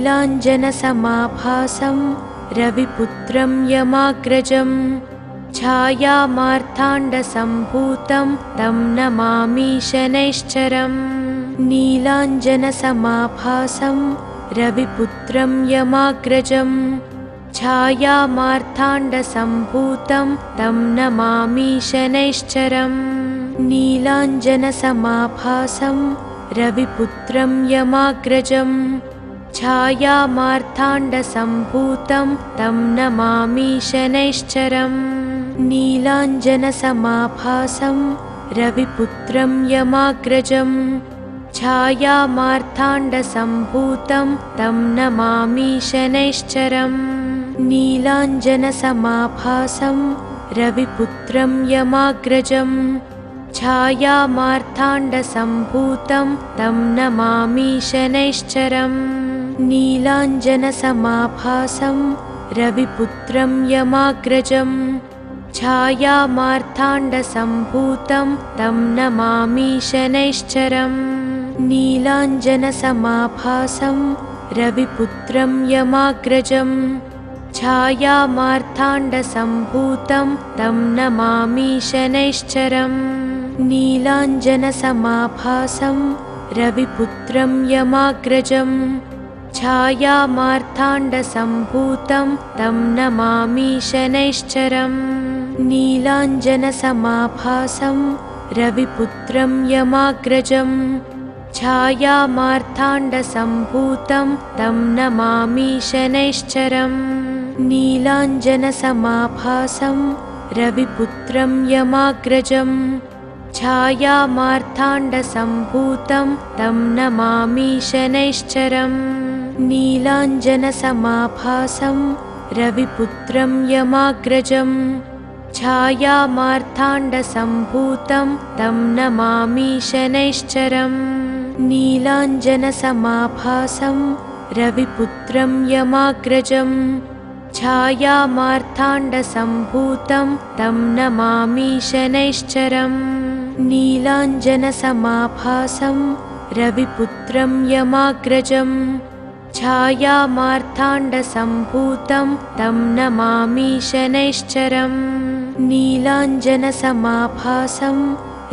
नीलाञ्जनसमाभासं रविपुत्रं यमाग्रजं छायामार्ताण्डसम्भूतं तं नमामि शनैश्चरम् नीलाञ्जनसमाभासं रविपुत्रं यमाग्रजं छायामार्ताण्डसम्भूतं तं नमामि शनैश्चरम् नीलाञ्जनसमाभासं रविपुत्रं यमाग्रजं छायामार्ताण्डसम्भूतं तं नमामि शनैश्चरम् नीलाञ्जनसमाभासं रविपुत्रं यमाग्रजं छायामार्ताण्डसम्भूतं तं नमामि शनैश्चरम् नीलाञ्जनसमाभासं रविपुत्रं यमाग्रजं छायामार्ताण्डसम्भूतं तं नमामि शनैश्चरम् नीलाञ्जनसमाभासं रविपुत्रं यमाग्रजं छायामार्ताण्डसम्भूतं तं नमामि शनैश्चरम् नीलाञ्जनसमाभासं रविपुत्रं यमाग्रजं छायामार्ताण्डसम्भूतं तं नमामि शनैश्चरम् नीलाञ्जनसमाभासं रविपुत्रं यमाग्रजं छायामार्ताण्डसम्भूतं तं नमामि शनैश्चरम् नीलाञ्जनसमाभासं रविपुत्रं यमाग्रजं छायामार्ताण्डसम्भूतं तं नमामि शनैश्चरम् नीलाञ्जनसमाभासं रविपुत्रं यमाग्रजं छायामार्ताण्डसम्भूतं तं नमामि शनैश्चरम् नीलाञ्जनसमाभासं रविपुत्रं यमाग्रजं छायामार्ताण्डसम्भूतं तं नमामि शनैश्चरम् नीलाञ्जनसमाभासं रविपुत्रं यमाग्रजं छायामार्ताण्डसम्भूतं तं नमामि शनैश्चरम् नीलाञ्जनसमाभासं रविपुत्रं यमाग्रजं छायामार्ताण्डसम्भूतं तं नमामि शनैश्चरम् नीलाञ्जनसमाभासं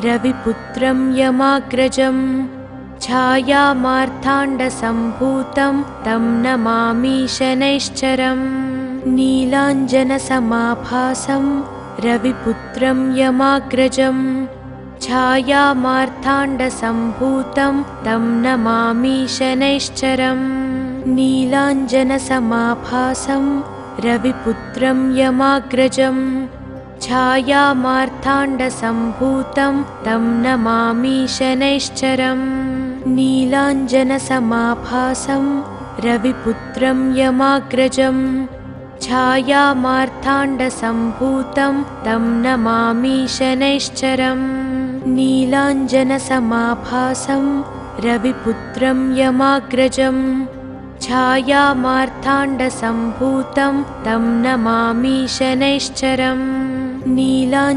रविपुत्रं यमाग्रजं छायामार्ताण्डसम्भूतं तं नमामि शनैश्चरम् नीलाञ्जनसमाभासं रविपुत्रं यमाग्रजं छायामार्ताण्डसम्भूतं तं नमामि शनैश्चरम् नीलाञ्जनसमाभासं रविपुत्रं यमाग्रजं छायामार्ताण्डसम्भूतं तं नमामि शनैश्चरम् नीलाञ्जनसमाभासं रविपुत्रं यमाग्रजं छायामार्ताण्डसम्भूतं तं नमामि शनैश्चरम् नीलाञ्जनसमाभासं रविपुत्रं यमाग्रजं छायामार्ताण्डसम्भूतं तं नमामि शनैश्चरम् नीलाञ्जनसमाभासं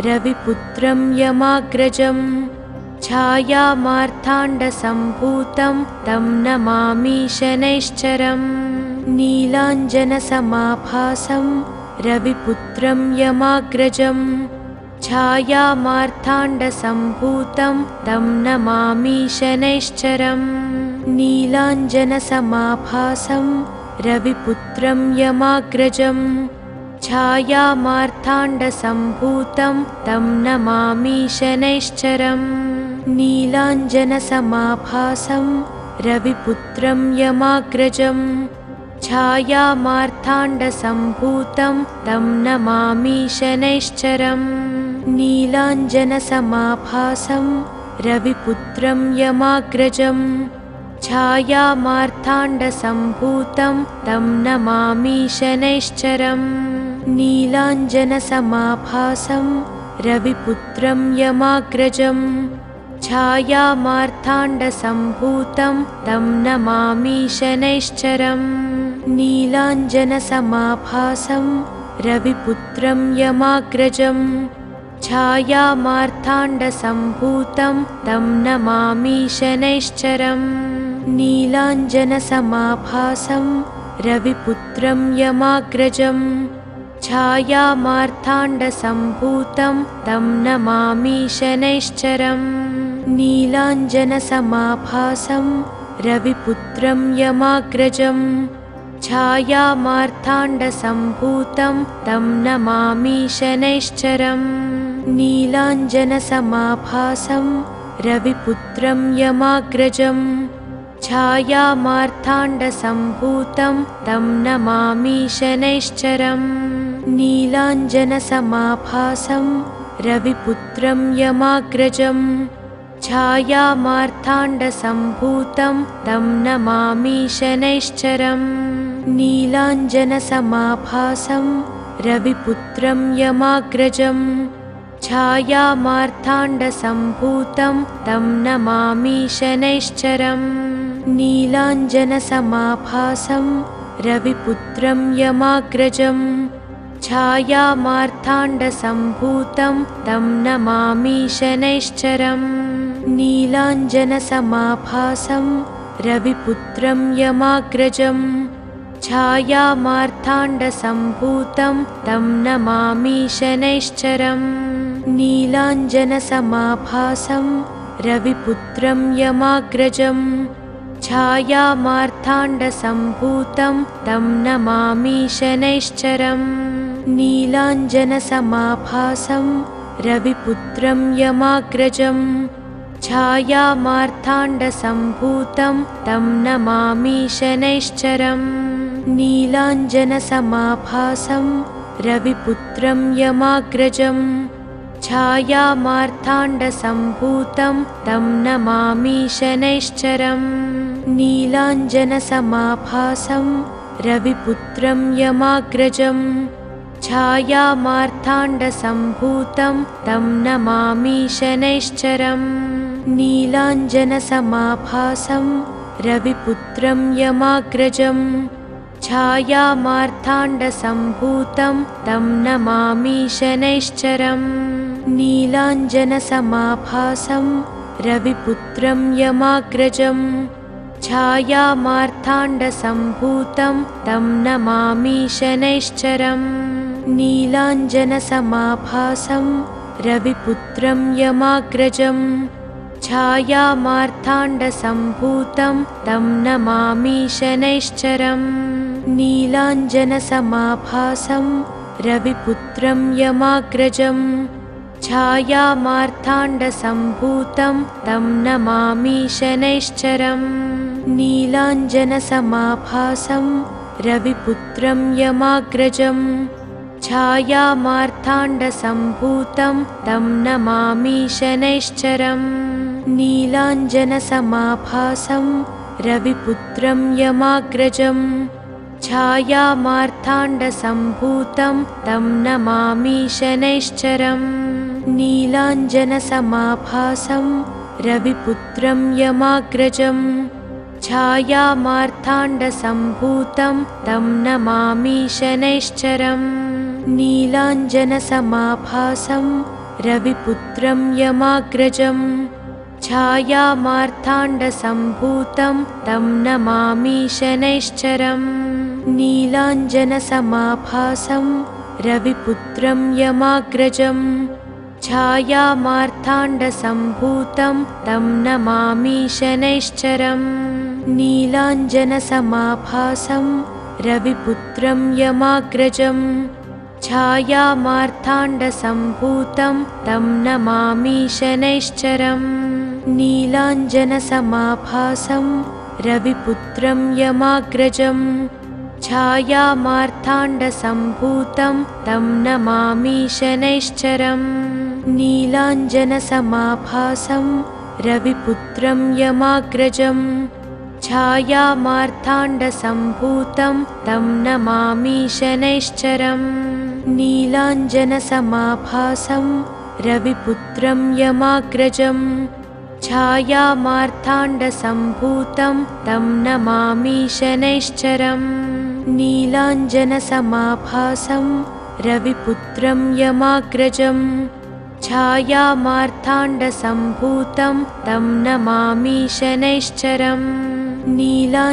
रविपुत्रं यमाग्रजं छायामार्ताण्डसम्भूतं तं नमामि शनैश्चरम् नीलाञ्जनसमाभासं रविपुत्रं यमाग्रजं छायामार्ताण्डसम्भूतं तं नमामि शनैश्चरम् नीलाञ्जनसमाभासं रविपुत्रं यमाग्रजं छायामार्ताण्डसम्भूतं तं नमामि शनैश्चरम् नीलाञ्जनसमाभासं रविपुत्रं यमाग्रजं छायामार्ताण्डसम्भूतं तं नमामि शनैश्चरम् नीलाञ्जनसमाभासं रविपुत्रं यमाग्रजं छायामार्ताण्डसम्भूतं तं नमामि शनैश्चरम् नीलाञ्जनसमाभासं रविपुत्रं यमाग्रजं छायामार्ताण्डसम्भूतं तं नमामि शनैश्चरम् नीलाञ्जनसमाभासं रविपुत्रं यमाग्रजं छायामार्ताण्डसम्भूतं तं नमामि शनैश्चरम् नीलाञ्जनसमाभासं रविपुत्रं यमाग्रजं छायामार्ताण्डसम्भूतं तं नमामि शनैश्चरम् नीलाञ्जनसमाभासं रविपुत्रं यमाग्रजं छायामार्ताण्डसम्भूतं तं नमामि शनैश्चरम् नीलाञ्जनसमाभासं रविपुत्रं यमाग्रजं छायामार्ताण्डसम्भूतं तं नमामि शनैश्चरम् नीलाञ्जनसमाभासं रविपुत्रं यमाग्रजं छायामार्ताण्डसम्भूतं तं नमामि शनैश्चरम् नीलाञ्जनसमाभासं रविपुत्रं यमाग्रजं छायामार्ताण्डसम्भूतं तं नमामि शनैश्चरम् नीलाञ्जनसमाभासं रविपुत्रं यमाग्रजं छायामार्ताण्डसम्भूतं तं नमामि शनैश्चरम् नीलाञ्जनसमाभासं रविपुत्रं यमाग्रजं छायामार्ताण्डसम्भूतं तं नमामि शनैश्चरम् नीलाञ्जनसमाभासं रविपुत्रं यमाग्रजं छायामार्ताण्डसम्भूतं तं नमामि शनैश्चरम् नीलाञ्जनसमाभासं रविपुत्रं यमाग्रजं छायामार्ताण्डसम्भूतं तं नमामि शनैश्चरम् नीलाञ्जनसमाभासं रविपुत्रं यमाग्रजं छायामार्ताण्डसम्भूतं तं नमामि शनैश्चरम् नीलाञ्जनसमाभासं रविपुत्रं यमाग्रजं छायामार्ताण्डसम्भूतं तं नमामि शनैश्चरम् नीलाञ्जनसमाभासं रविपुत्रं यमाग्रजं छायामार्ताण्डसम्भूतं तं नमामि शनैश्चरम् नीलाञ्जनसमाभासं रविपुत्रं यमाग्रजं छायामार्ताण्डसम्भूतं तं नमामि शनैश्चरम् नीलाञ्जनसमाभासं रविपुत्रं यमाग्रजं छायामार्ताण्डसम्भूतं तं नमामि शनैश्चरम् नीलाञ्जनसमाभासं रविपुत्रं यमाग्रजं छायामार्ताण्डसम्भूतं तं नमामि शनैश्चरम् नीलाञ्जनसमाभासं रविपुत्रं यमाग्रजं छायामार्ताण्डसम्भूतं तं नमामि शनैश्चरम् नीलाञ्जनसमाभासं रविपुत्रं यमाग्रजं छायामार्ताण्डसम्भूतं तं नमामि शनैश्चरम् नीलाञ्जनसमाभासं रविपुत्रं यमाग्रजं छायामार्ताण्डसम्भूतं तं नमामि शनैश्चरम् नीलाञ्जनसमाभासं रविपुत्रं यमाग्रजं छायामार्ताण्डसम्भूतं तं नमामि शनैश्चरम् नीलाञ्जनसमाभासं रविपुत्रं यमाग्रजं छायामार्ताण्डसम्भूतं तं नमामि शनैश्चरम् नीलाञ्जनसमाभासं रविपुत्रं यमाग्रजं छायामार्ताण्डसम्भूतं तं नमामि शनैश्चरम् नीलाञ्जनसमाभासं रविपुत्रं यमाग्रजं छायामार्ताण्डसम्भूतं तं नमामि शनैश्चरम् नीलाञ्जनसमाभासं रविपुत्रं यमाग्रजं छायामार्ताण्डसम्भूतं तं नमामि शनैश्चरम् नीलाञ्जनसमाभासं रविपुत्रं यमाग्रजं छायामार्ताण्डसम्भूतं तं नमामि शनैश्चरम् नीलाञ्जनसमाभासं रविपुत्रं यमाग्रजं छायामार्ताण्डसम्भूतं तं नमामि शनैश्चरम् नीलाञ्जनसमाभासं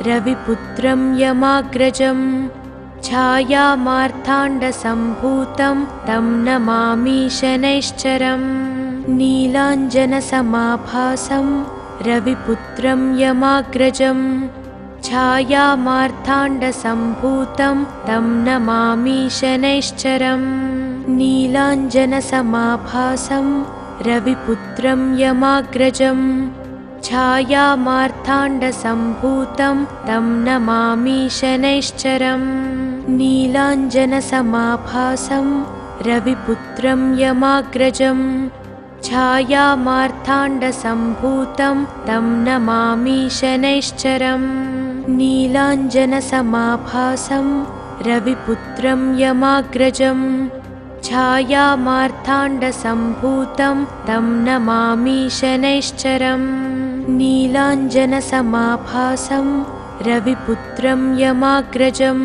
रविपुत्रं यमाग्रजं छायामार्ताण्डसम्भूतं तं नमामि शनैश्चरम् नीलाञ्जनसमाभासं रविपुत्रं यमाग्रजं छायामार्ताण्डसम्भूतं तं नमामि शनैश्चरम् नीलाञ्जनसमाभासं रविपुत्रं यमाग्रजं छायामार्ताण्डसम्भूतं तं नमामि शनैश्चरम् नीलाञ्जनसमाभासं रविपुत्रं यमाग्रजं छायामार्ताण्डसम्भूतं तं नमामि शनैश्चरम् नीलाञ्जनसमाभासं रविपुत्रं यमाग्रजं छायामार्ताण्डसम्भूतं तं नमामि शनैश्चरम् नीलाञ्जनसमाभासं रविपुत्रं यमाग्रजं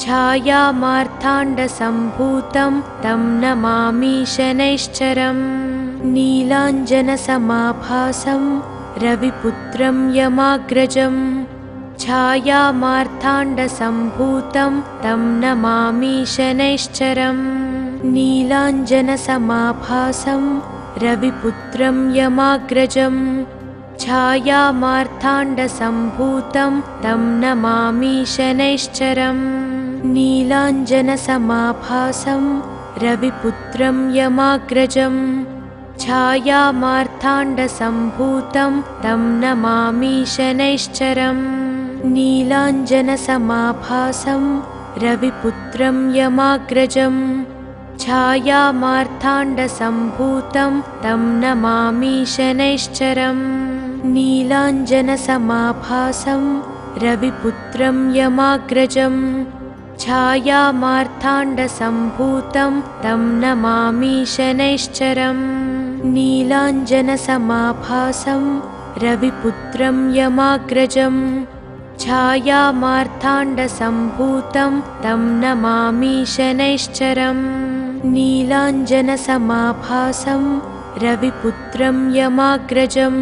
छायामार्ताण्डसम्भूतं तं नमामि शनैश्चरम् नीलाञ्जनसमाभासं रविपुत्रं यमाग्रजं छायामार्ताण्डसम्भूतं तं नमामि शनैश्चरम् नीलाञ्जनसमाभासं रविपुत्रं यमाग्रजं छायामार्ताण्डसम्भूतं तं नमामि शनैश्चरम् नीलाञ्जनसमाभासं रविपुत्रं यमाग्रजं छायामार्ताण्डसम्भूतं तं नमामि शनैश्चरम् नीलाञ्जनसमाभासं रविपुत्रं यमाग्रजं छायामार्ताण्डसम्भूतं तं नमामि शनैश्चरम् नीलाञ्जनसमाभासं रविपुत्रं यमाग्रजं छायामार्ताण्डसम्भूतं तं नमामि शनैश्चरम् नीलाञ्जनसमाभासं रविपुत्रं यमाग्रजं छायामार्ताण्डसम्भूतं तं नमामि शनैश्चरम् नीलाञ्जनसमाभासं रविपुत्रं यमाग्रजं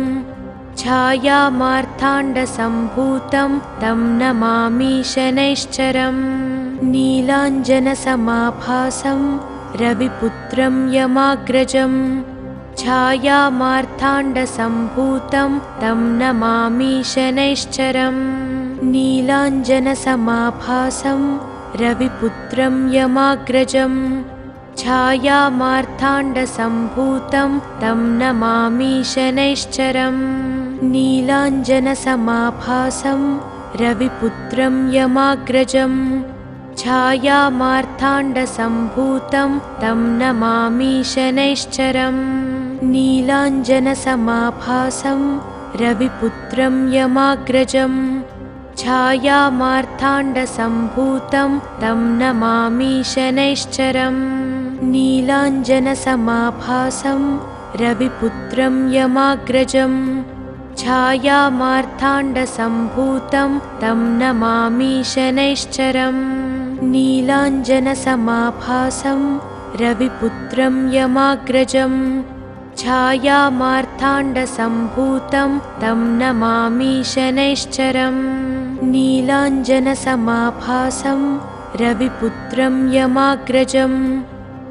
छायामार्ताण्डसम्भूतं तं नमामि शनैश्चरम् नीलाञ्जनसमाभासं रविपुत्रं यमाग्रजं छायामार्ताण्डसम्भूतं तं नमामि शनैश्चरम् नीलाञ्जनसमाभासं रविपुत्रं यमाग्रजं छायामार्ताण्डसम्भूतं तं नमामि शनैश्चरम् नीलाञ्जनसमाभासं रविपुत्रं यमाग्रजं छायामार्ताण्डसम्भूतं तं नमामि शनैश्चरम् नीलाञ्जनसमाभासं रविपुत्रं यमाग्रजं छायामार्ताण्डसम्भूतं तं नमामि शनैश्चरम् नीलाञ्जनसमाभासं रविपुत्रं यमाग्रजं छायामार्ताण्डसम्भूतं तं नमामि शनैश्चरम् नीलाञ्जनसमाभासं रविपुत्रं यमाग्रजं छायामार्ताण्डसम्भूतं तं नमामि शनैश्चरम् नीलाञ्जनसमाभासं रविपुत्रं यमाग्रजं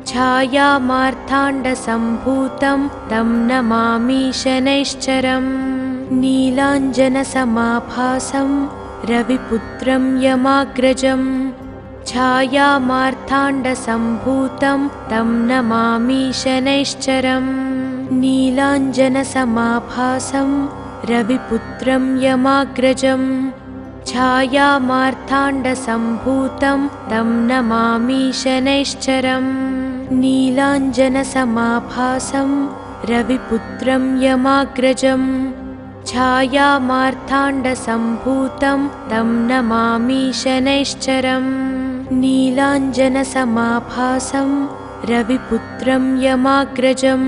छायामार्ताण्डसम्भूतं तं नमामि शनैश्चरम् नीलाञ्जनसमाभासं रविपुत्रं यमाग्रजं छायामार्ताण्डसम्भूतं तं नमामि शनैश्चरम् नीलाञ्जनसमाभासं रविपुत्रं यमाग्रजं छायामार्ताण्डसम्भूतं तं नमामि शनैश्चरम् नीलाञ्जनसमाभासं रविपुत्रं यमाग्रजं छायामार्ताण्डसम्भूतं तं नमामि शनैश्चरम् नीलाञ्जनसमाभासं रविपुत्रं यमाग्रजं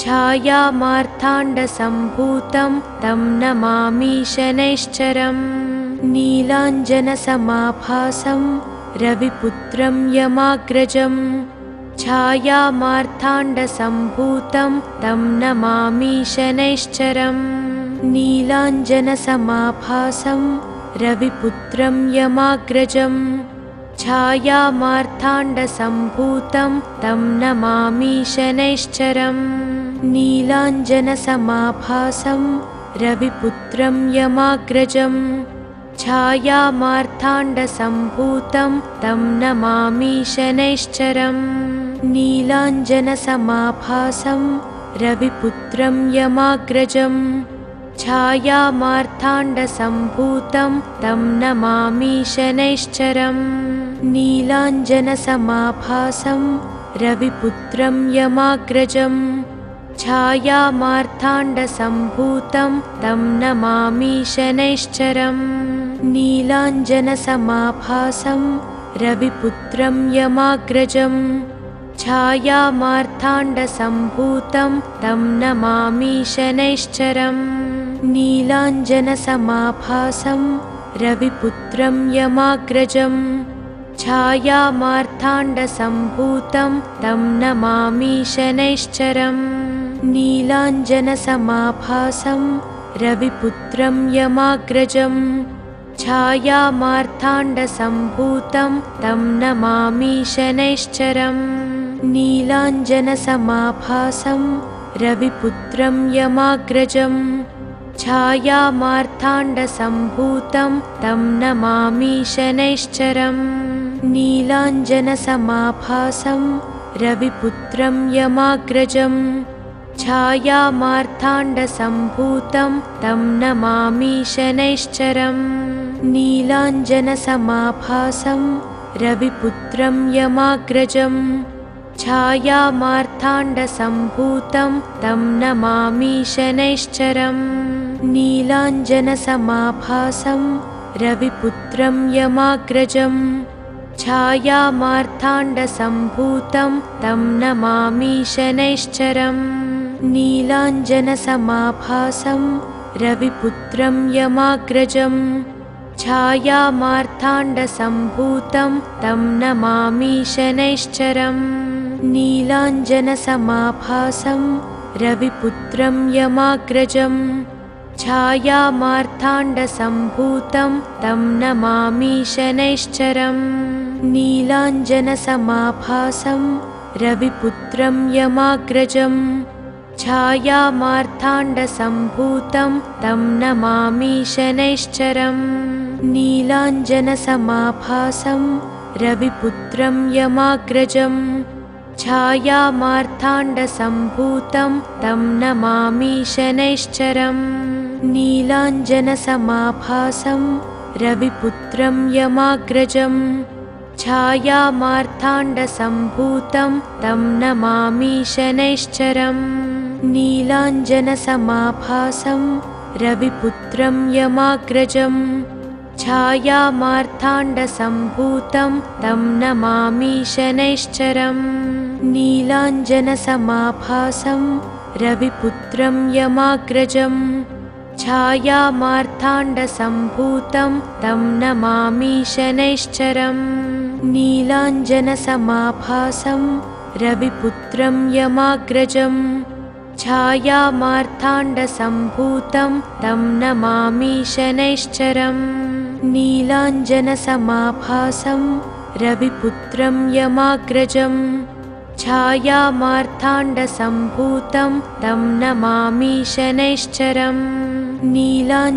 छायामार्ताण्डसम्भूतं तं नमामि शनैश्चरम् नीलाञ्जनसमाभासं रविपुत्रं यमाग्रजं छायामार्ताण्डसम्भूतं तं नमामि शनैश्चरम् नीलाञ्जनसमाभासं रविपुत्रं यमाग्रजं छायामार्ताण्डसम्भूतं तं नमामि शनैश्चरम् नीलाञ्जनसमाभासं रविपुत्रं यमाग्रजं छायामार्ताण्डसम्भूतं तं नमामि शनैश्चरम् नीलाञ्जनसमाभासं रविपुत्रं यमाग्रजं छायामार्ताण्डसम्भूतं तं नमामि शनैश्चरम् नीलाञ्जनसमाभासं रविपुत्रं यमाग्रजं छायामार्ताण्डसम्भूतं तं नमामि शनैश्चरम् नीलाञ्जनसमाभासं रविपुत्रं यमाग्रजं छायामार्ताण्डसम्भूतं तं नमामि शनैश्चरम् नीलाञ्जनसमाभासं रविपुत्रं यमाग्रजं छायामार्ताण्डसम्भूतं तं नमामि शनैश्चरम् नीलाञ्जनसमाभासं रविपुत्रं यमाग्रजं छायामार्ताण्डसम्भूतं तं नमामि शनैश्चरम् नीलाञ्जनसमाभासं रविपुत्रं यमाग्रजं छायामार्ताण्डसम्भूतं तं नमामि शनैश्चरम् नीलाञ्जनसमाभासं रविपुत्रं यमाग्रजं छायामार्ताण्डसम्भूतं तं नमामि शनैश्चरम् नीलाञ्जनसमाभासं रविपुत्रं यमाग्रजं छायामार्ताण्डसम्भूतं तं नमामि शनैश्चरम् नीलाञ्जनसमाभासं रविपुत्रं यमाग्रजं छायामार्ताण्डसम्भूतं तं नमामि शनैश्चरम् नीलाञ्जनसमाभासं रविपुत्रं यमाग्रजं छायामार्ताण्डसम्भूतं तं नमामि शनैश्चरम् नीलाञ्जनसमाभासं रविपुत्रं यमाग्रजं छायामार्ताण्डसम्भूतं तं नमामि शनैश्चरम् नीलाञ्जनसमाभासं रविपुत्रं यमाग्रजं छायामार्ताण्डसम्भूतं तं नमामि शनैश्चरम् नीलाञ्जनसमाभासं रविपुत्रं यमाग्रजं छायामार्ताण्डसम्भूतं तं नमामि शनैश्चरम् नीलाञ्जनसमाभासं रविपुत्रं यमाग्रजं छायामार्ताण्डसम्भूतं तं नमामि शनैश्चरम् नीलाञ्जनसमाभासं रविपुत्रं यमाग्रजं छायामार्ताण्डसम्भूतं तं नमामि शनैश्चरम् नीलाञ्जनसमाभासं रविपुत्रं यमाग्रजं छायामार्ताण्डसम्भूतं तं नमामि शनैश्चरम् नीलाञ्जनसमाभासं रविपुत्रं यमाग्रजं छायामार्ताण्डसम्भूतं तं नमामि शनैश्चरम् नीलाञ्जनसमाभासं रविपुत्रं यमाग्रजं छायामार्ताण्डसम्भूतं तं नमामि शनैश्चरम् नीलाञ्जनसमाभासं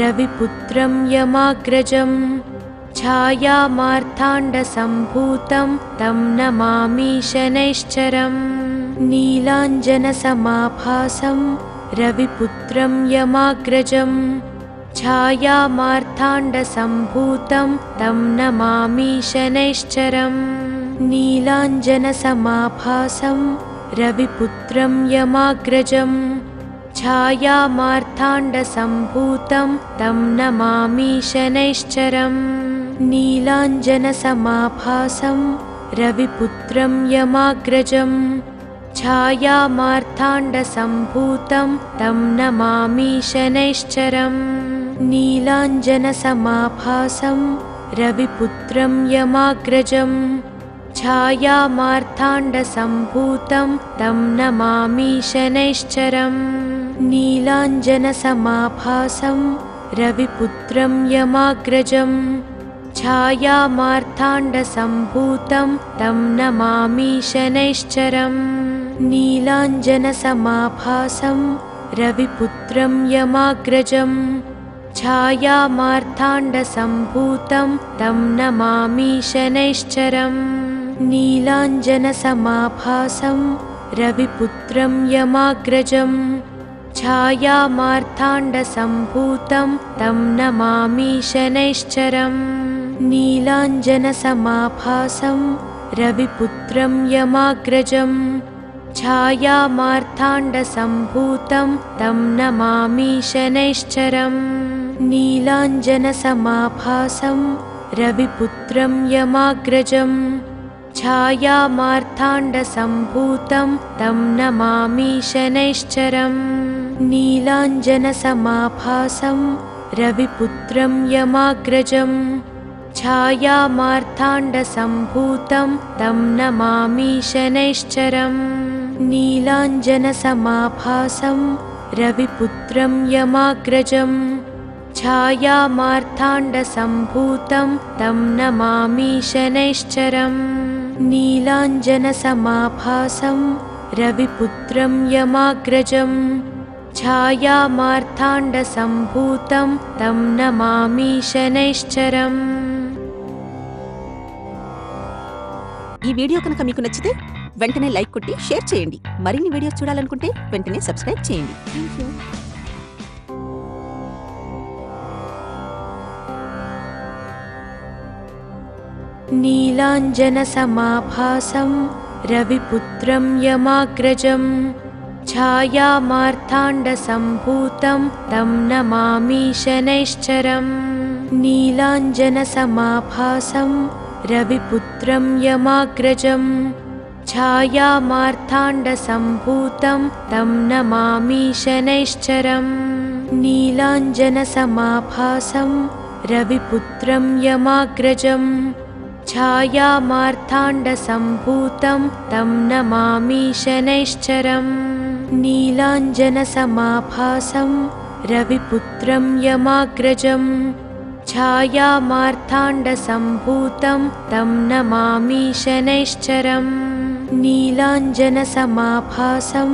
रविपुत्रं यमाग्रजं छायामार्ताण्डसम्भूतं तं नमामि शनैश्चरम् नीलाञ्जनसमाभासं रविपुत्रं यमाग्रजं छायामार्ताण्डसम्भूतं तं नमामि शनैश्चरम् नीलाञ्जनसमाभासं रविपुत्रं यमाग्रजं छायामार्ताण्डसम्भूतं तं नमामि शनैश्चरम् नीलाञ्जनसमाभासं रविपुत्रं यमाग्रजं छायामार्ताण्डसम्भूतं तं नमामि शनैश्चरम् नीलाञ्जनसमाभासं रविपुत्रं यमाग्रजं छायामार्ताण्डसम्भूतं तं नमामि शनैश्चरम् नीलाञ्जनसमाभासं रविपुत्रं यमाग्रजं छायामार्ताण्डसम्भूतं तं नमामि शनैश्चरम् नीलाञ्जनसमाभासं रविपुत्रं यमाग्रजं छायामार्ताण्डसम्भूतं तं नमामि शनैश्चरम् नीलाञ्जनसमाभासं रविपुत्रं यमाग्रजं छायामार्ताण्डसम्भूतं तं नमामि शनैश्चरम् नीलाञ्जनसमाभासं रविपुत्रं यमाग्रजं छायामार्ताण्डसम्भूतं तं नमामि शनैश्चरम् नीलाञ्जनसमाभासं रविपुत्रं यमाग्रजं छायामार्ताण्डसम्भूतं तं नमामि शनैश्चरम् नीलाञ्जनसमाभासं रविपुत्रं यमाग्रजं छायामार्ताण्डसम्भूतं तं नमामि शनैश्चरम् नीलाञ्जनसमाभासं रविपुत्रं यमाग्रजं छायामार्ताण्डसम्भूतं तं नमामि शनैश्चरम् नीलाञ्जनसमाभासं रविपुत्रं यमाग्रजं छायामार्ताण्डसम्भूतं तं नमामि शनैश्चरम्। ఈ వీడియో కనుక మీకు నచ్చితే వెంటనే లైక్ కొట్టి షేర్ చేయండి. మరిన్ని వీడియోస్ చూడాలనుకుంటే వెంటనే సబ్స్క్రైబ్ చేయండి. థాంక్యూ. नीलाञ्जनसमाभासं रविपुत्रं यमाग्रजं छायामार्ताण्डसम्भूतं तं नमामि शनैश्चरम् नीलाञ्जनसमाभासं रविपुत्रं यमाग्रजं छायामार्ताण्डसम्भूतं तं नमामि शनैश्चरम् नीलाञ्जनसमाभासं रविपुत्रं यमाग्रजं छायामार्ताण्डसम्भूतं तं नमामि शनैश्चरम् नीलाञ्जनसमाभासं रविपुत्रं यमाग्रजं छायामार्ताण्डसम्भूतं तं नमामि शनैश्चरम् नीलाञ्जनसमाभासं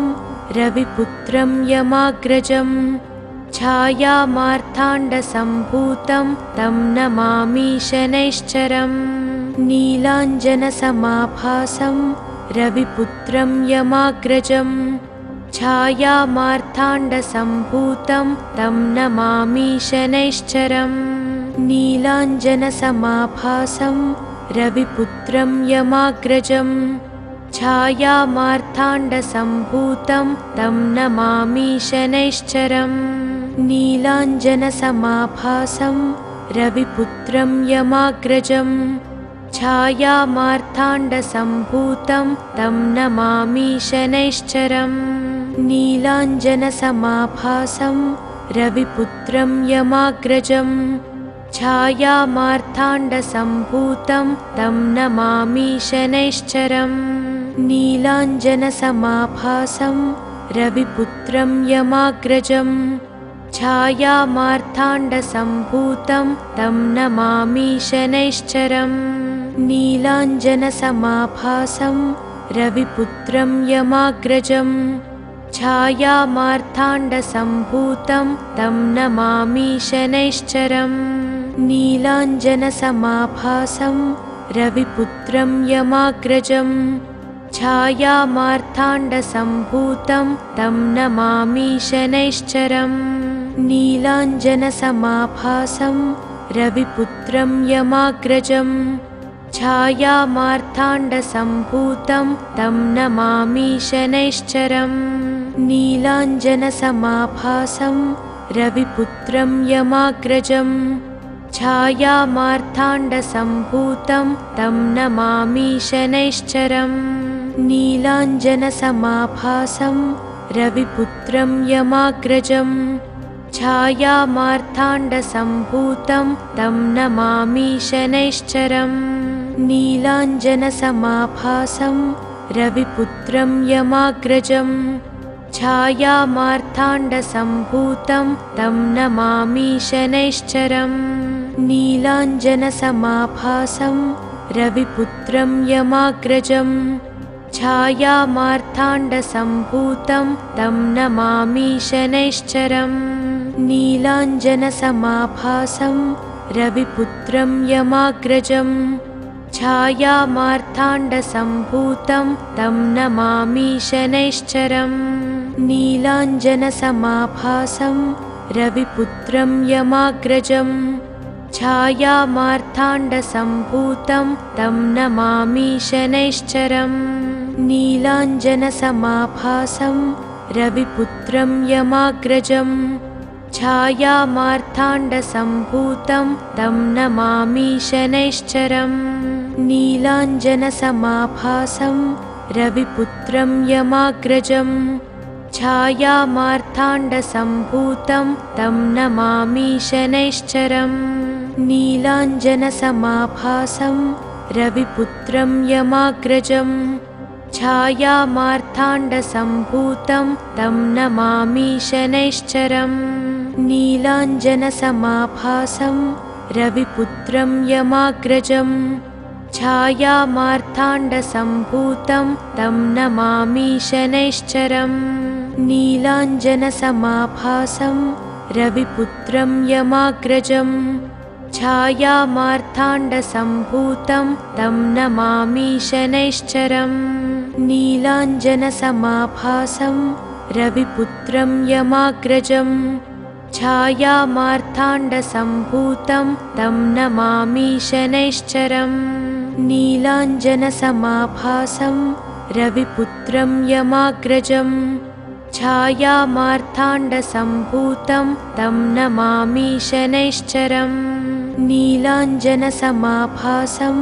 रविपुत्रं यमाग्रजं छायामार्ताण्डसम्भूतं तं नमामि शनैश्चरम् नीलाञ्जनसमाभासं रविपुत्रं यमाग्रजं छायामार्ताण्डसम्भूतं तं नमामि शनैश्चरम् नीलाञ्जनसमाभासं रविपुत्रं यमाग्रजं छायामार्ताण्डसम्भूतं तं नमामि शनैश्चरम् नीलाञ्जनसमाभासं रविपुत्रं यमाग्रजं छायामार्ताण्डसम्भूतं तं नमामि शनैश्चरम् नीलाञ्जनसमाभासं रविपुत्रं यमाग्रजं छायामार्ताण्डसम्भूतं तं नमामि शनैश्चरम् नीलाञ्जनसमाभासं रविपुत्रं यमाग्रजं छायामार्ताण्डसम्भूतं तं नमामि शनैश्चरम् नीलाञ्जनसमाभासं रविपुत्रं यमाग्रजं छायामार्ताण्डसम्भूतं तं नमामि शनैश्चरम् नीलाञ्जनसमाभासं रविपुत्रं यमाग्रजं छायामार्ताण्डसम्भूतं तं नमामि शनैश्चरम् नीलाञ्जनसमाभासं रविपुत्रं यमाग्रजं छायामार्ताण्डसम्भूतं तं नमामि शनैश्चरम् नीलाञ्जनसमाभासं रविपुत्रं यमाग्रजं छायामार्ताण्डसम्भूतं तं नमामि शनैश्चरम् नीलाञ्जनसमाभासं रविपुत्रं यमाग्रजं छायामार्ताण्डसम्भूतं तं नमामि शनैश्चरम् नीलाञ्जनसमाभासं रविपुत्रं यमाग्रजं छायामार्ताण्डसम्भूतं मार्ताण्डसम्भूतं तं नमामि शनैश्चरम् नीलाञ्जनसमाभासं रविपुत्रं यमाग्रजं छायामार्ताण्डसम्भूतं तं नमामि शनैश्चरम् नीलाञ्जनसमाभासं रविपुत्रं यमाग्रजं छायामार्ताण्डसम्भूतं तं नमामि शनैश्चरम् नीलाञ्जनसमाभासं रविपुत्रं यमाग्रजं छायामार्ताण्डसम्भूतं तं नमामि शनैश्चरम् नीलाञ्जनसमाभासं रविपुत्रं यमाग्रजं छायामार्ताण्डसम्भूतं तं नमामि शनैश्चरम् नीलाञ्जनसमाभासं रविपुत्रं यमाग्रजं छायामार्ताण्डसम्भूतं तं नमामि शनैश्चरम् नीलाञ्जनसमाभासं रविपुत्रं यमाग्रजं छायामार्ताण्डसम्भूतं तं नमामि शनैश्चरम् नीलाञ्जनसमाभासं रविपुत्रं यमाग्रजं छायामार्ताण्डसम्भूतं तं नमामि शनैश्चरम् नीलाञ्जनसमाभासं रविपुत्रं यमाग्रजं छायामार्ताण्डसम्भूतं तं नमामि शनैश्चरम् नीलाञ्जनसमाभासं रविपुत्रं यमाग्रजं छायामार्ताण्डसम्भूतं तं नमामि शनैश्चरम् नीलाञ्जनसमाभासं रविपुत्रं यमाग्रजं छायामार्ताण्डसम्भूतं तं नमामि शनैश्चरम् नीलाञ्जनसमाभासं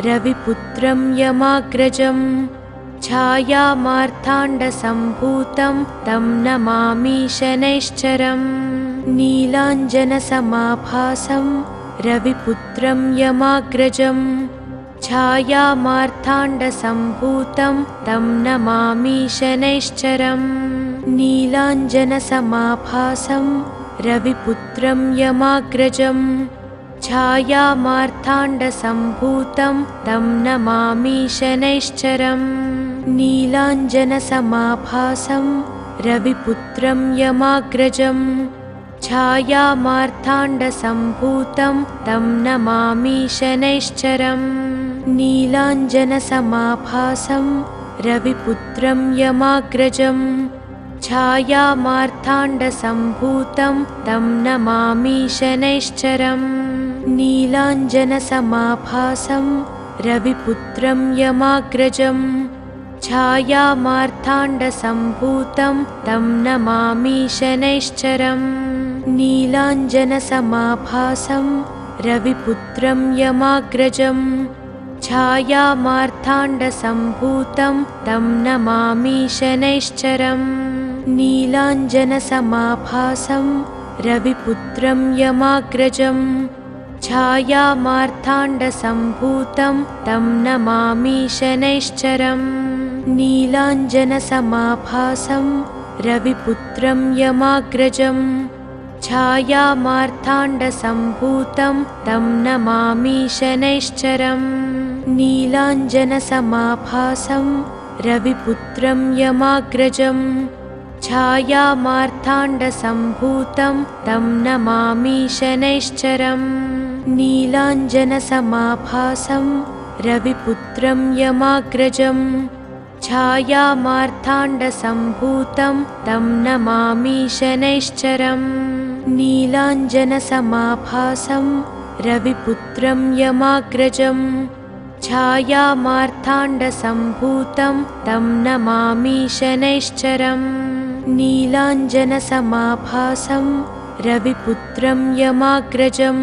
रविपुत्रं यमाग्रजं छायामार्ताण्डसम्भूतं तं नमामि शनैश्चरम् नीलाञ्जनसमाभासं रविपुत्रं यमाग्रजं छायामार्ताण्डसम्भूतं तं नमामि शनैश्चरम् नीलाञ्जनसमाभासं रविपुत्रं यमाग्रजं छायामार्ताण्डसम्भूतं तं नमामि शनैश्चरम् नीलाञ्जनसमाभासं रविपुत्रं यमाग्रजं छायामार्ताण्डसम्भूतं तं नमामि शनैश्चरम् नीलाञ्जनसमाभासं रविपुत्रं यमाग्रजं छायामार्ताण्डसम्भूतं तं नमामि शनैश्चरम् नीलाञ्जनसमाभासं रविपुत्रं यमाग्रजं छायामार्ताण्डसम्भूतं तं नमामि शनैश्चरम् नीलाञ्जनसमाभासं रविपुत्रं यमाग्रजं छायामार्ताण्डसम्भूतं तं नमामि शनैश्चरम् नीलाञ्जनसमाभासं रविपुत्रं यमाग्रजं छायामार्ताण्डसम्भूतं तं नमामि शनैश्चरम् नीलाञ्जनसमाभासं रविपुत्रं यमाग्रजं छायामार्ताण्डसम्भूतं तं नमामि शनैश्चरम् नीलाञ्जनसमाभासं रविपुत्रं यमाग्रजं छायामार्ताण्डसम्भूतं तं नमामि शनैश्चरम् नीलाञ्जनसमाभासं रविपुत्रं यमाग्रजं छायामार्ताण्डसम्भूतं तं नमामि शनैश्चरम् नीलाञ्जनसमाभासं रविपुत्रं यमाग्रजं छायामार्ताण्डसम्भूतं तं नमामि शनैश्चरम् नीलाञ्जनसमाभासं रविपुत्रं यमाग्रजं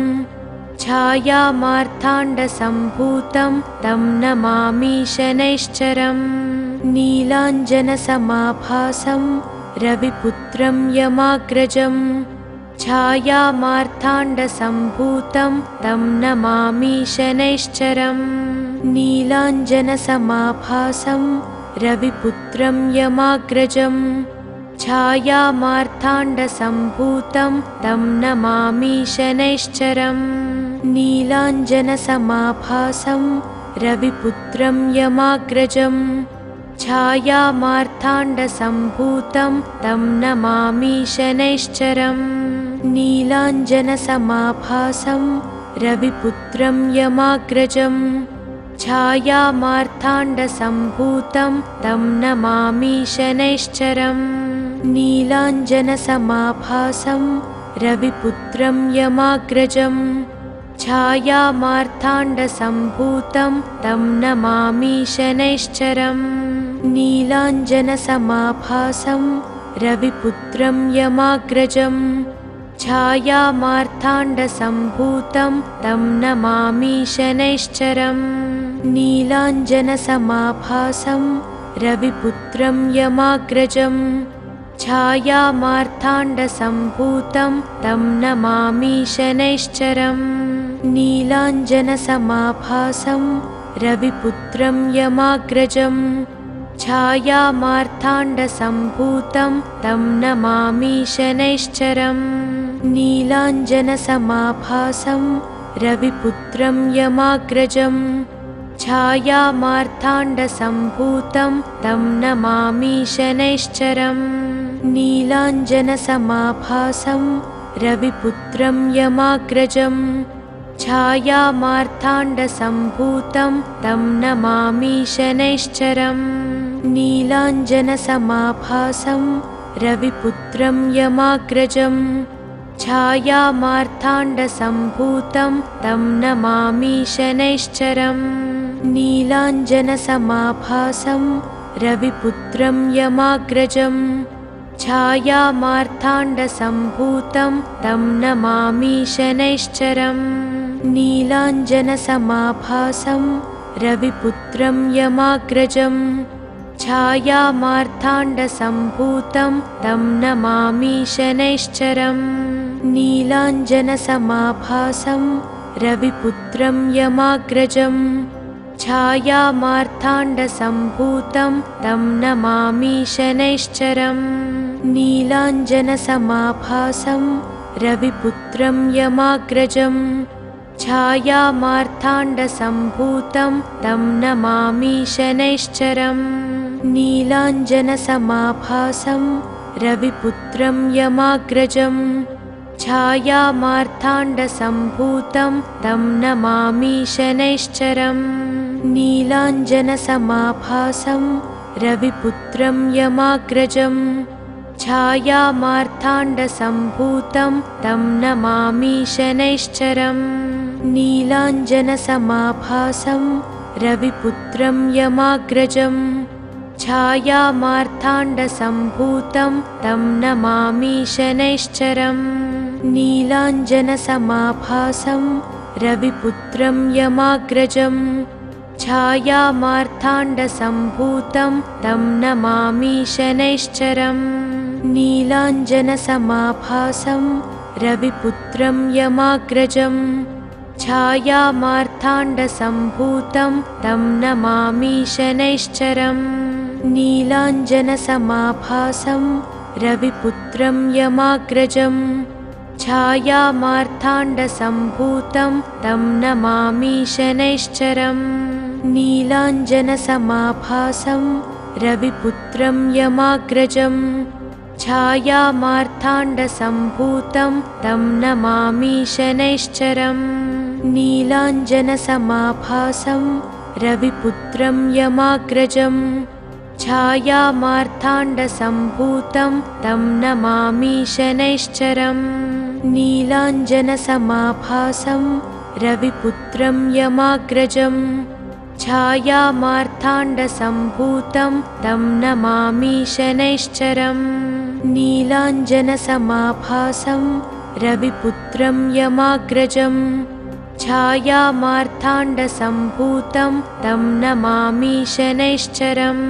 छायामार्ताण्डसम्भूतं तं नमामि शनैश्चरम् नीलाञ्जनसमाभासं रविपुत्रं यमाग्रजं छायामार्ताण्डसम्भूतं तं नमामि शनैश्चरम् नीलाञ्जनसमाभासं रविपुत्रं यमाग्रजं छायामार्ताण्डसम्भूतं तं नमामि शनैश्चरम् नीलाञ्जनसमाभासं रविपुत्रं यमाग्रजम् छायामार्ताण्डसम्भूतं तं नमामि शनैश्चरम् नीलाञ्जनसमाभासं रविपुत्रं यमाग्रजम् छायामार्ताण्डसम्भूतं तं नमामि शनैश्चरम् नीलाञ्जनसमाभासं रविपुत्रं यमाग्रजम् छायामार्ताण्डसम्भूतं तं नमामि शनैश्चरम् नीलाञ्जनसमाभासं रविपुत्रं यमाग्रजम् छायामार्ताण्डसम्भूतं तं नमामि शनैश्चरम् नीलाञ्जनसमाभासं रविपुत्रं यमाग्रजम् छायामार्ताण्डसम्भूतं तं नमामि शनैश्चरम् नीलाञ्जनसमाभासं रविपुत्रं यमाग्रजम् छायामार्ताण्डसम्भूतं तं नमामि शनैश्चरम् नीलाञ्जनसमाभासं रविपुत्रं यमाग्रजम् छायामार्ताण्डसम्भूतं तं नमामि शनैश्चरम् नीलाञ्जनसमाभासं रविपुत्रं यमाग्रजम् छायामार्ताण्डसम्भूतं तं नमामि शनैश्चरम् नीलाञ्जनसमाभासं रविपुत्रं यमाग्रजम् छायामार्ताण्डसम्भूतं तं नमामि शनैश्चरम् नीलाञ्जनसमाभासं रविपुत्रं यमाग्रजम् छायामार्ताण्डसम्भूतं तं नमामि शनैश्चरम् नीलाञ्जनसमाभासं रविपुत्रं यमाग्रजम् छायामार्ताण्डसम्भूतं तं नमामि शनैश्चरम् नीलाञ्जनसमाभासं रविपुत्रं यमाग्रजम् छायामार्ताण्डसम्भूतं तं नमामि शनैश्चरम् नीलाञ्जनसमाभासं रविपुत्रं यमाग्रजम् छायामार्ताण्डसम्भूतं तं नमामि शनैश्चरम् नीलाञ्जनसमाभासं रविपुत्रं यमाग्रजम् छायामार्ताण्डसम्भूतं तं नमामि शनैश्चरम् नीलाञ्जनसमाभासं रविपुत्रं यमाग्रजम् छायामार्ताण्डसम्भूतं तं नमामि शनैश्चरम् नीलाञ्जनसमाभासं रविपुत्रं यमाग्रजम् छायामार्ताण्डसम्भूतं तं नमामि शनैश्चरम् नीलाञ्जनसमाभासं रविपुत्रं यमाग्रजम् छायामार्ताण्डसम्भूतं तं नमामि शनैश्चरम् नीलाञ्जनसमाभासं रविपुत्रं यमाग्रजम् छायामार्ताण्डसम्भूतं तं नमामि शनैश्चरम् नीलाञ्जनसमाभासं रविपुत्रं यमाग्रजम् छायामार्ताण्डसम्भूतं तं नमामि शनैश्चरम् नीलाञ्जनसमाभासं रविपुत्रं यमाग्रजम् छायामार्ताण्डसम्भूतं तं नमामि शनैश्चरम् नीलाञ्जनसमाभासं रविपुत्रं यमाग्रजम् छायामार्ताण्डसम्भूतं तं नमामि शनैश्चरम् नीलाञ्जनसमाभासं रविपुत्रं यमाग्रजम् छायामार्ताण्डसम्भूतं तं नमामि शनैश्चरम् नीलाञ्जनसमाभासं रविपुत्रं यमाग्रजम् छायामार्ताण्डसम्भूतं तं नमामि शनैश्चरम्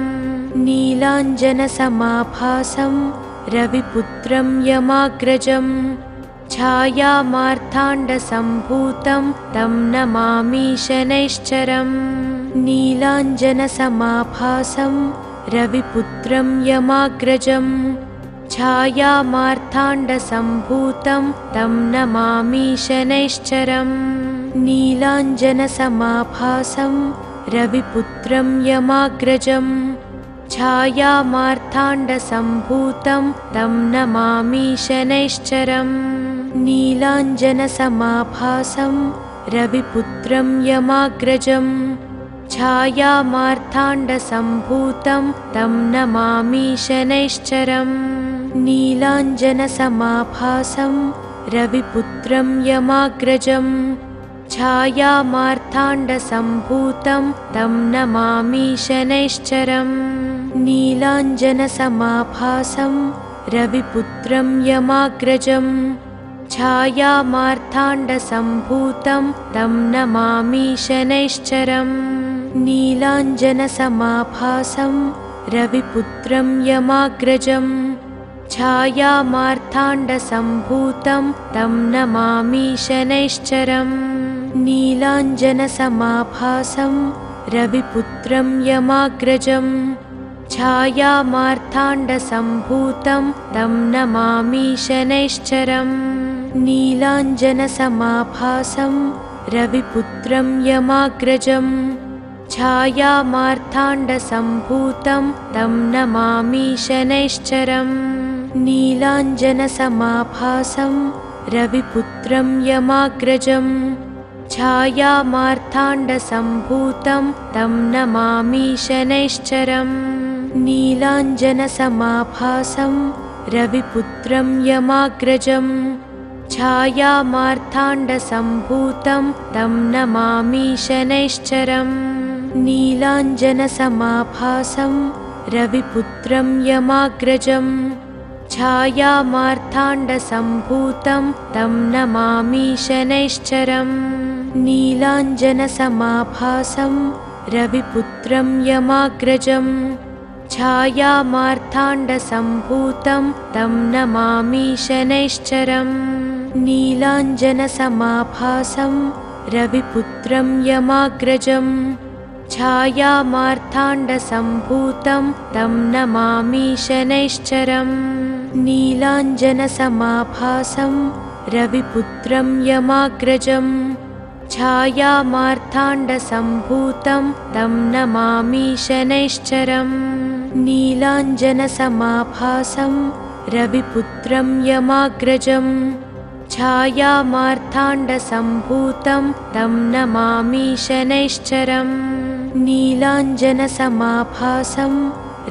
नीलाञ्जनसमाभासं रविपुत्रं यमाग्रजम् छायामार्ताण्डसम्भूतं तं नमामि शनैश्चरम् नीलाञ्जनसमाभासं रविपुत्रं यमाग्रजम् छायामार्ताण्डसम्भूतं तं नमामि शनैश्चरम् नीलाञ्जनसमाभासं रविपुत्रं यमाग्रजं छायामार्ताण्डसम्भूतं तं नमामि शनैश्चरम् नीलाञ्जनसमाभासं रविपुत्रं यमाग्रजं छायामार्ताण्डसम्भूतं तं नमामि शनैश्चरम् नीलाञ्जनसमाभासं रविपुत्रं यमाग्रजं छायामार्ताण्डसम्भूतं तं नमामि शनैश्चरम् नीलाञ्जनसमाभासं रविपुत्रं यमाग्रजं छायामार्ताण्डसम्भूतं तं नमामि शनैश्चरम् नीलाञ्जनसमाभासं रविपुत्रं यमाग्रजं छायामार्ताण्डसम्भूतं तं नमामि शनैश्चरम् नीलाञ्जनसमाभासं रविपुत्रं यमाग्रजं छायामार्ताण्डसम्भूतं तं नमामि शनैश्चरम् नीलाञ्जनसमाभासं रविपुत्रं यमाग्रजं छायामार्ताण्डसम्भूतं तं नमामि शनैश्चरम् नीलाञ्जनसमाभासं रविपुत्रं यमाग्रजं छायामार्ताण्डसम्भूतं तं नमामि शनैश्चरम् नीलाञ्जनसमाभासं रविपुत्रं यमाग्रजं छायामार्ताण्डसम्भूतं तं नमामि शनैश्चरम् नीलाञ्जनसमाभासं रविपुत्रं यमाग्रजं छायामार्ताण्डसम्भूतं तं नमामि शनैश्चरम् नीलाञ्जनसमाभासं रविपुत्रं यमाग्रजं छायामार्ताण्डसम्भूतं तं नमामि शनैश्चरम् नीलाञ्जनसमाभासं रविपुत्रं यमाग्रजं छायामार्ताण्डसम्भूतं तं नमामि शनैश्चरम् नीलाञ्जनसमाभासं रविपुत्रं यमाग्रजं छायामार्ताण्डसम्भूतं तं नमामि शनैश्चरम् नीलाञ्जनसमाभासं रविपुत्रं यमाग्रजं छायामार्ताण्डसम्भूतं तं नमामि शनैश्चरम् नीलाञ्जनसमाभासं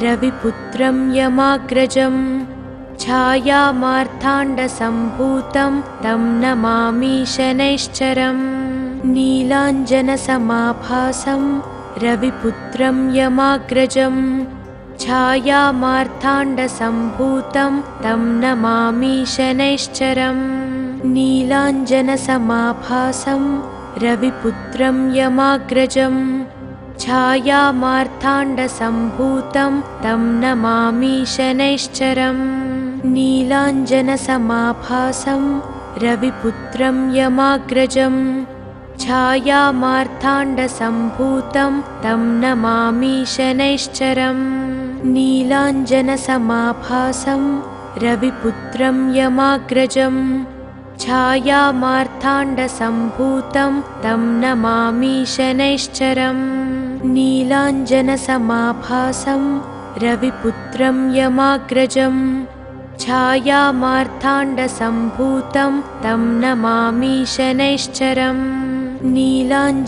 रविपुत्रं यमाग्रजं छायामार्ताण्डसम्भूतं तं नमामि शनैश्चरम् नीलाञ्जनसमाभासं रविपुत्रं यमाग्रजं छायामार्ताण्डसम्भूतं तं नमामि शनैश्चरम् नीलाञ्जनसमाभासं रविपुत्रं यमाग्रजं छायामार्ताण्डसम्भूतं तं नमामि शनैश्चरम् नीलाञ्जनसमाभासं रविपुत्रं यमाग्रजं छायामार्ताण्डसम्भूतं तं नमामि शनैश्चरम् नीलाञ्जनसमाभासं रविपुत्रं यमाग्रजं छायामार्ताण्डसम्भूतं तं नमामि शनैश्चरम् नीलाञ्जनसमाभासं रविपुत्रं यमाग्रजं छायामार्ताण्डसम्भूतं तं नमामि शनैश्चरम् नीलाञ्जनसमाभासं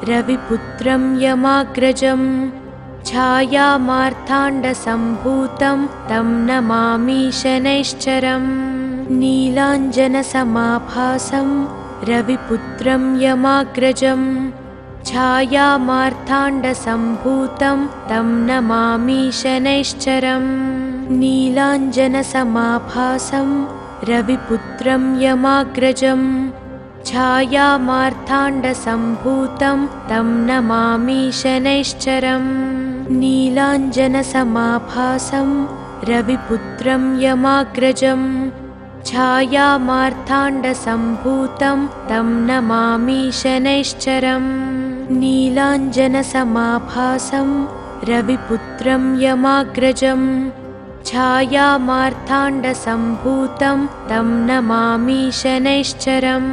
रविपुत्रं यमाग्रजं छायामार्ताण्डसम्भूतं तं नमामि शनैश्चरम् नीलाञ्जनसमाभासं रविपुत्रं यमाग्रजं छायामार्ताण्डसम्भूतं तं नमामि शनैश्चरम् नीलाञ्जनसमाभासं रविपुत्रं यमाग्रजं छायामार्ताण्डसम्भूतं तं नमामि शनैश्चरम् नीलाञ्जनसमाभासं रविपुत्रं यमाग्रजं छायामार्ताण्डसम्भूतं तं नमामि शनैश्चरम् नीलाञ्जनसमाभासं रविपुत्रं यमाग्रजं छायामार्ताण्डसम्भूतं तं नमामि शनैश्चरम्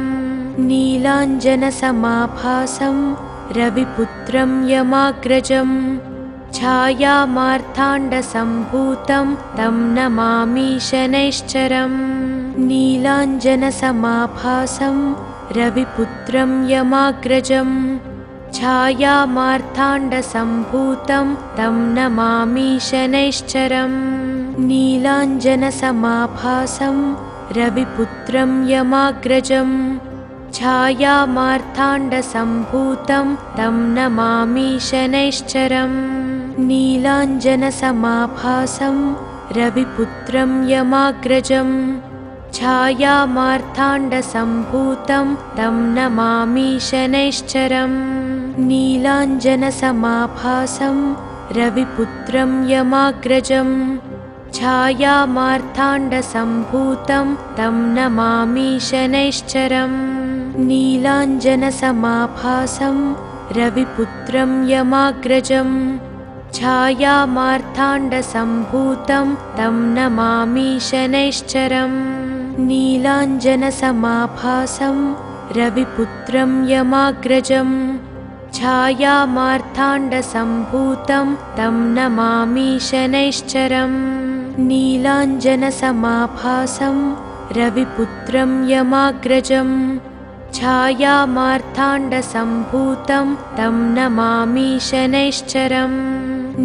नीलाञ्जनसमाभासं रविपुत्रं यमाग्रजम् छायामार्ताण्डसम्भूतं तं नमामि शनैश्चरम् नीलाञ्जनसमाभासं रविपुत्रं यमाग्रजम् छायामार्ताण्डसम्भूतं तं नमामि शनैश्चरम् नीलाञ्जनसमाभासं रविपुत्रं यमाग्रजम् छायामार्ताण्डसम्भूतं तं नमामि शनैश्चरम् नीलाञ्जनसमाभासं रविपुत्रं यमाग्रजम् छायामार्ताण्डसम्भूतं तं नमामि शनैश्चरम् नीलाञ्जनसमाभासं रविपुत्रं यमाग्रजम् छायामार्ताण्डसम्भूतं तं नमामि शनैश्चरम् नीलाञ्जनसमाभासं रविपुत्रं यमाग्रजम् छायामार्ताण्डसम्भूतं तं नमामि शनैश्चरम् नीलाञ्जनसमाभासं रविपुत्रं यमाग्रजम् छायामार्ताण्डसम्भूतं तं नमामि शनैश्चरम् नीलाञ्जनसमाभासं रविपुत्रं यमाग्रजम् छायामार्ताण्डसम्भूतं तं नमामि शनैश्चरम्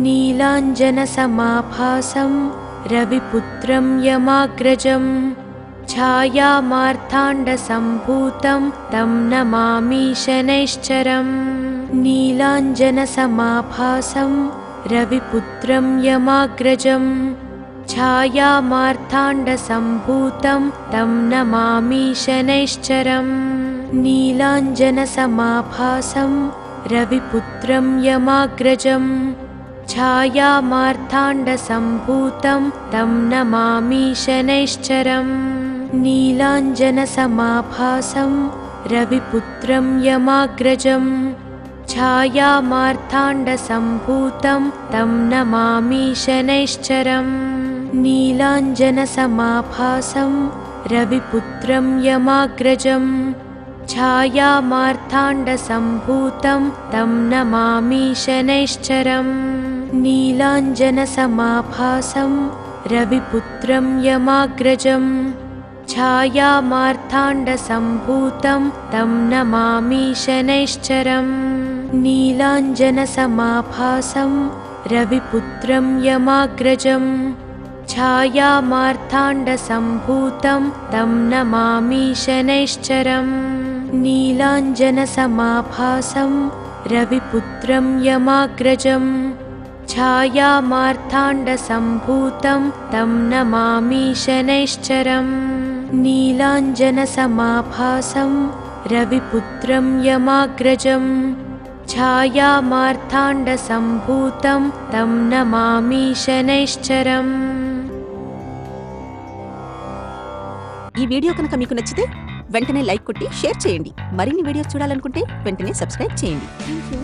नीलाञ्जनसमाभासं रविपुत्रं यमाग्रजम् छायामार्ताण्डसम्भूतं तं नमामि शनैश्चरम् नीलाञ्जनसमाभासं रविपुत्रं यमाग्रजम् छायामार्ताण्डसम्भूतं तं नमामि शनैश्चरम् नीलाञ्जनसमाभासं रविपुत्रं यमाग्रजम् छायामार्ताण्डसम्भूतं तं नमामि शनैश्चरम् नीलाञ्जनसमाभासं रविपुत्रं यमाग्रजम् छायामार्ताण्डसम्भूतं तं नमामि शनैश्चरम् नीलाञ्जनसमाभासं रविपुत्रं यमाग्रजम् छायामार्ताण्डसम्भूतं तं नमामि शनैश्चरम् नीलाञ्जनसमाभासं रविपुत्रं यमाग्रजम् छायामार्ताण्डसम्भूतं तं नमामि शनैश्चरम् नीलाञ्जनसमाभासं रविपुत्रं यमाग्रजम् छायामार्ताण्डसम्भूतं तं नमामि शनैश्चरम् नीलाञ्जनसमाभासं रविपुत्रं यमाग्रजम् छायामार्ताण्डसम्भूतं तं नमामि शनैश्चरम् नीलाञ्जनसमाभासं रविपुत्रं यमाग्रजम् छायामार्ताण्डसम्भूतं तं नमामि शनैश्चरम्। ఈ వీడియో కనుక మీకు నచ్చితే వెంటనే లైక్ కొట్టి షేర్ చేయండి. మరిన్ని వీడియోస్ చూడాలనుకుంటే వెంటనే సబ్స్క్రైబ్ చేయండి. థాంక్యూ.